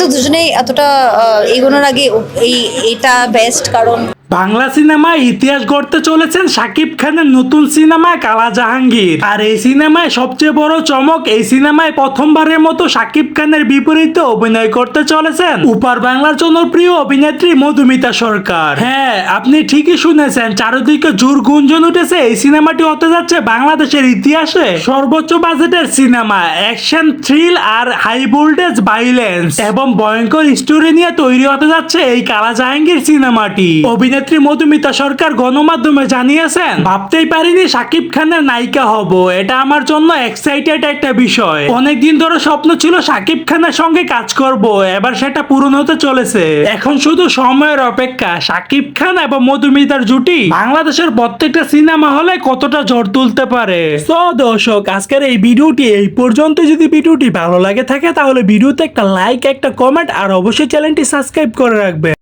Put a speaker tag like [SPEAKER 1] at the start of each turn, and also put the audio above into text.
[SPEAKER 1] তো দুজনেই এতটা এগোনোর আগে এইটা বেস্ট, কারণ
[SPEAKER 2] বাংলা সিনেমায় ইতিহাস গড়তে চলেছেন শাকিব খানের নতুন সিনেমা কালা জাহাঙ্গীর। আর এই সিনেমায় সবচেয়ে বড় চমক, এই সিনেমায় প্রথমবারের মতো শাকিব খানের বিপরীতে অভিনয় করতে চলেছেন উপার বাংলার জনপ্রিয় অভিনেত্রী মধুমিতা সরকার। হ্যাঁ, আপনি ঠিকই শুনেছেন, চারিদিকে জোর গুঞ্জন উঠেছে এই সিনেমাটি হতে যাচ্ছে বাংলাদেশের ইতিহাসে সর্বোচ্চ বাজেটের সিনেমা। অ্যাকশন, থ্রিল আর হাই ভোল্টেজ ভাইলেন্স এবং ভয়ঙ্কর স্টোরি নিয়ে তৈরি হতে যাচ্ছে এই কালা জাহাঙ্গীর সিনেমাটি। অভিনেত্রী মধুমিতা সরকার গণমাধ্যমে জানিয়েছেন, ভাবতেই পারিনি শাকিব খানের নায়িকা হব, এটা আমার জন্য এক্সাইটেড একটা বিষয়। অনেকদিন ধরে স্বপ্ন ছিল শাকিব খানের সঙ্গে কাজ করব, এবার সেটা পূরণ হতে চলেছে। এখন শুধু সময়ের অপেক্ষা শাকিব খান এবং মধুমিতার জুটি বাংলাদেশের প্রত্যেকটা সিনেমা হলে কতটা ঝড় তুলতে পারে। তো দর্শক, আজকের এই ভিডিওটি এই পর্যন্ত। যদি ভিডিওটি ভালো লাগে থাকে তাহলে ভিডিওতে একটা লাইক, একটা কমেন্ট আর অবশ্যই চ্যানেলটি সাবস্ক্রাইব করে রাখবেন।